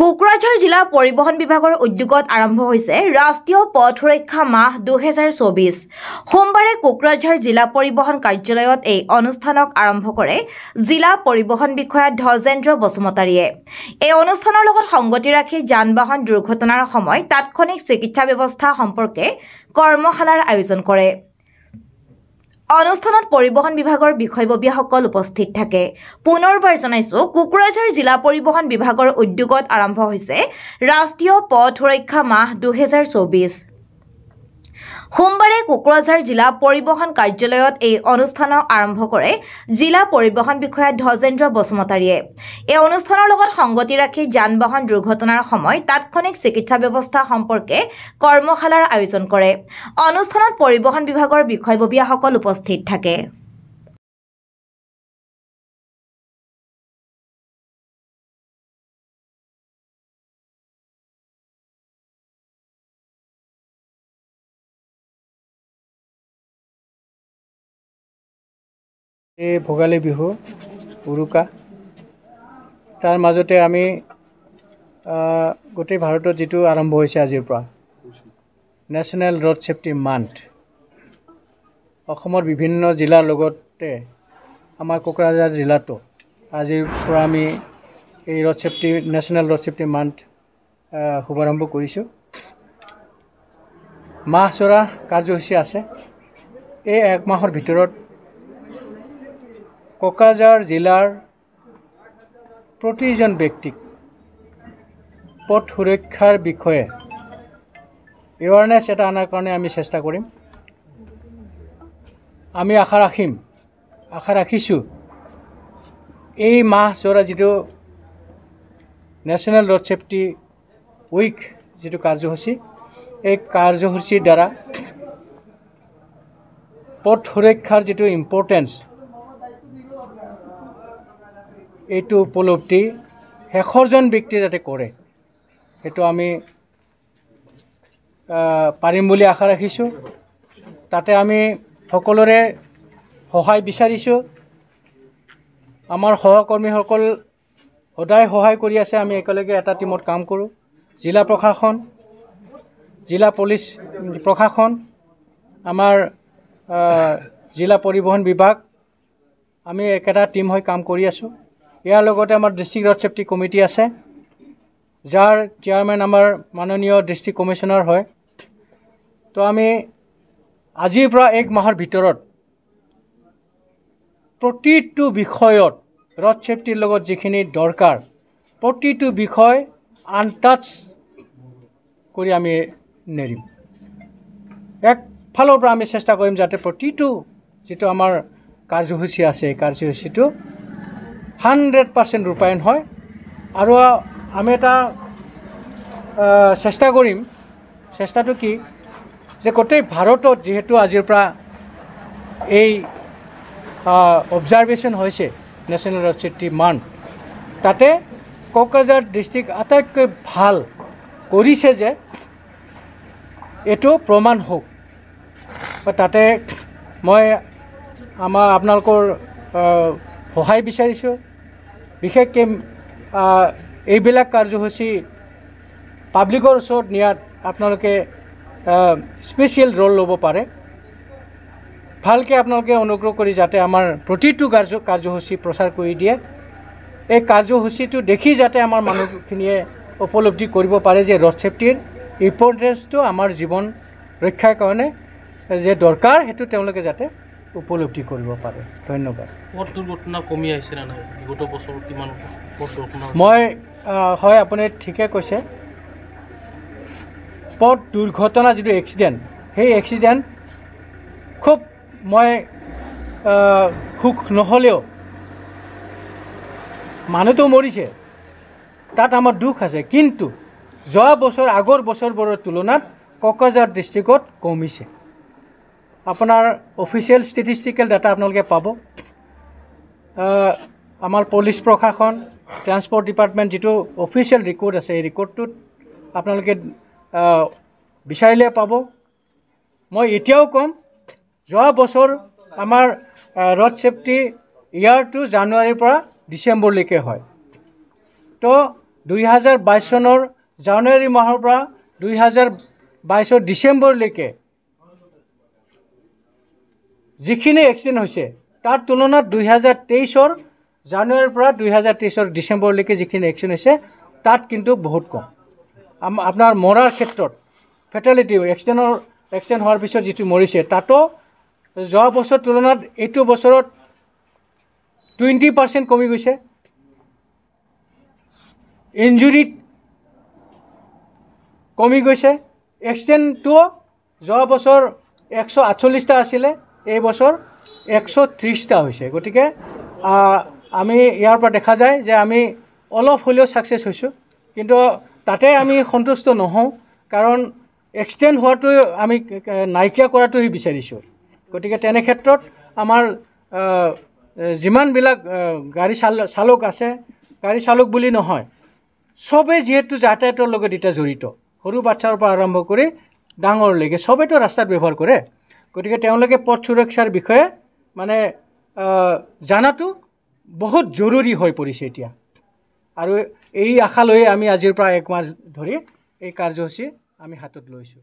কোকৰাঝাৰ জিলা পৰিবহণ বিভাগৰ উদ্যোগত আৰম্ভ হৈছে ৰাষ্ট্ৰীয় পথ সুৰক্ষা মাহ 2024। সোমবাৰে কোকৰাঝাৰ জিলা পৰিবহণ কাৰ্যালয়ত এই অনুষ্ঠানক আৰম্ভ কৰে জিলা পৰিবহণ বিষয়া ধ্বজেন্দ্ৰ বসুমতাৰীয়ে। এই অনুষ্ঠানৰ লগত সংগতি ৰাখি যান-বাহন দুৰ্ঘটনাৰ সময় তাৎক্ষণিক চিকিৎসা ব্যৱস্থা সম্পৰ্কে কৰ্মশালাৰ আয়োজন কৰে। অনুষ্ঠানত পৰিবহণ বিভাগৰ বিষয়ববীয়াসকল উপস্থিত থাকে। পুনৰবাৰ জনাইছো, কোকৰাঝাৰ জিলা পৰিবহণ বিভাগৰ উদ্যোগত আৰম্ভ হৈছে ৰাষ্ট্ৰীয় পথ সুৰক্ষা মাহ 2024। সোমবাৰে কোকৰাঝাৰ জিলা পৰিবহণ কাৰ্যালয়ত এই অনুষ্ঠানক আৰম্ভ কৰে জিলা পৰিবহণ বিষয়া ধ্বজেন্দ্ৰ বসুমতাৰীয়ে। এই অনুষ্ঠানৰ লগত সংগতি ৰাখি যান-বাহন দুৰ্ঘটনাৰ সময় তাৎক্ষণিক চিকিৎসা ব্যৱস্থা সম্পৰ্কে কৰ্মশালাৰ আয়োজন কৰে। অনুষ্ঠানত পৰিবহণ বিভাগৰ বিষয়ববীয়াসকল উপস্থিত থাকে। এই ভোগালী বিহু উৰুকা তাৰ মাজতে আমি গোটেই ভাৰতত যেটো আৰম্ভ হৈছে আজিৰ পৰা নেশ্যনেল ৰোড সেফটি মান্থ অসমৰ বিভিন্ন জিলাৰ লগতে আমাৰ কোকৰাঝাৰ জিলাতো আজিৰ পৰা আমি এই road safety national road safety month শুভাৰম্ভ কৰিছোঁ। মাহচৰা কাৰ্যসূচী আছে। এই এক মাহৰ ভিতৰত কোকৰাঝাৰ জিলাৰ প্ৰতিজন ব্যক্তিক পথ সুৰক্ষাৰ বিষয়ে এৱাৰনেছ এটা আনাৰ কাৰণে আমি চেষ্টা কৰিম। আমি আশা ৰাখিছোঁ এই মাহচৰা যেটো নেশ্যনেল ৰোড সেফটি উইক যেটো কাৰ্যসূচী এই কাৰ্যসূচীৰ দ্বাৰা পথ সুৰক্ষাৰ যেটো ইম্পৰ্টেন্স এইটো উপলব্ধি শেষৰজন ব্যক্তি যাতে কৰে সেইটো আমি পাৰিম বুলি আশা ৰাখিছোঁ। তাতে আমি সকলোৰে সহায় বিচাৰিছোঁ। আমাৰ সহকৰ্মীসকল সদায় সহায় কৰি আছে। আমি একেলগে এটা টিমত কাম কৰোঁ। জিলা প্ৰশাসন, জিলা পুলিচ প্ৰশাসন, আমাৰ জিলা পৰিবহণ বিভাগ আমি একেটা টিম হৈ কাম কৰি আছোঁ। ইয়াৰ লগতে আমাৰ ডিষ্ট্ৰিক্ট ৰোড সেফটি কমিটি আছে, যাৰ চেয়াৰমেন আমাৰ মাননীয় ডিষ্ট্ৰিক্ট কমিশ্যনাৰ হয়। তো আমি আজিৰ পৰা এক মাহৰ ভিতৰত প্ৰতিটো বিষয়ত ৰোড সেফটিৰ লগত যিখিনি দৰকাৰ প্ৰতিটো বিষয় আনটাচ কৰি আমি নেৰিম। একফালৰ পৰা আমি চেষ্টা কৰিম যাতে প্ৰতিটো যেটো আমাৰ কাৰ্যসূচী আছে এই কাৰ্যসূচীটো 100% ৰূপায়ণ হয়। আৰু আমি এটা চেষ্টা কৰিম। চেষ্টাটো কি যে গোটেই ভাৰতত যেহেতু আজিৰ পৰা এই অবজাৰভেশ্যন হৈছে নেশ্যনেল ৰোড সেফটি মান্থ, তাতে কোকৰাঝাৰ ডিষ্ট্ৰিক্ট আটাইতকৈ ভাল কৰিছে যে এইটো প্ৰমাণ হওক। তাতে মই আপোনালোকৰ সহায় বিচাৰিছোঁ। বিশেষকৈ এইবিলাক কাৰ্যসূচী পাব্লিকৰ ওচৰত নিয়াত আপোনালোকে স্পেচিয়েল ৰোল ল'ব পাৰে। ভালকৈ আপোনালোকে অনুগ্ৰহ কৰি যাতে আমাৰ প্ৰতিটো কাৰ্যসূচী প্ৰচাৰ কৰি দিয়ে। এই কাৰ্যসূচীটো দেখি যাতে আমাৰ মানুহখিনিয়ে উপলব্ধি কৰিব পাৰে যে ৰোড সেফটিৰ ইম্পৰ্টেঞ্চটো আমাৰ জীৱন ৰক্ষাৰ কাৰণে যে দৰকাৰ সেইটো তেওঁলোকে যাতে উপলব্ধি কৰিব পাৰে। ধন্যবাদ। পথ দুৰ্ঘটনা কমি আহিছে না নাই? বিগত বছৰ কিমান পথ দুৰ্ঘটনা? হয়, আপুনি ঠিকে কৈছে। পথ দুৰ্ঘটনা যেটো এক্সিডেণ্ট সেই এক্সিডেণ্ট খুব মই সুখ নহ'লেও মানুহটো মৰিছে তাত আমাৰ দুখ আছে, কিন্তু যোৱা বছৰ আগৰ বছৰবোৰৰ তুলনাত কোকৰাঝাৰ ডিষ্ট্ৰিক্টত কমিছে। আপোনাৰ অফিচিয়েল ষ্টেটিষ্টিকেল ডাটা আপোনালোকে পাব। আমাৰ পুলিচ প্ৰশাসন, ট্ৰান্সপৰ্ট ডিপাৰ্টমেণ্ট যেটো অফিচিয়েল ৰেকৰ্ড আছে এই ৰেকৰ্ডটোত আপোনালোকে বিচাৰিলে পাব। মই এতিয়াও ক'ম, যোৱা বছৰ আমাৰ ৰোড সেফটি ইয়াৰটো জানুৱাৰীৰ পৰা ডিচেম্বৰলৈকে হয়। তো 2022 চনৰ জানুৱাৰী মাহৰ পৰা 2022 ডিচেম্বৰলৈকে যিখিনি এক্সিডেণ্ট হৈছে তাৰ তুলনাত 2023 জানুৱাৰীৰ পৰা 2023 ডিচেম্বৰলৈকে যিখিনি এক্সিডেণ্ট হৈছে তাত কিন্তু বহুত কম আপোনাৰ মৰাৰ ক্ষেত্ৰত ফেটালিটি এক্সিডেণ্ট হোৱাৰ পিছত যিটো মৰিছে তাতো যোৱা বছৰ তুলনাত এইটো বছৰত 20% কমি গৈছে ইঞ্জুৰিত কমি গৈছে এক্সিডেণ্টটো যোৱা বছৰ 148টা আছিলে এই বছৰ 130টা হৈছে গতিকে আমি ইয়াৰ পৰা দেখা যায় যে আমি অলপ হ'লেও ছাকচেছ হৈছোঁ কিন্তু তাতে আমি সন্তুষ্ট নহওঁ কাৰণ এক্সিডেণ্ট হোৱাটো আমি নাইকিয়া কৰাটোহে বিচাৰিছোঁ গতিকে তেনে ক্ষেত্ৰত আমাৰ যিমানবিলাক গাড়ী চালক আছে গাড়ী চালক বুলি নহয় সবে যিহেতু যাতায়াতৰ লগত এটা জড়িত সৰু বাচ্চাৰ পৰা আৰম্ভ কৰি ডাঙৰলৈকে সবেতো ৰাস্তাত ব্যৱহাৰ কৰে গতিকে তেওঁলোকে পথ সুৰক্ষাৰ বিষয়ে মানে জানাটো বহুত জৰুৰী হৈ পৰিছে এতিয়া আৰু এই আশা লৈ আমি আজিৰ পৰা 1 মাহ ধৰি এই কাৰ্যসূচী আমি হাতত লৈছোঁ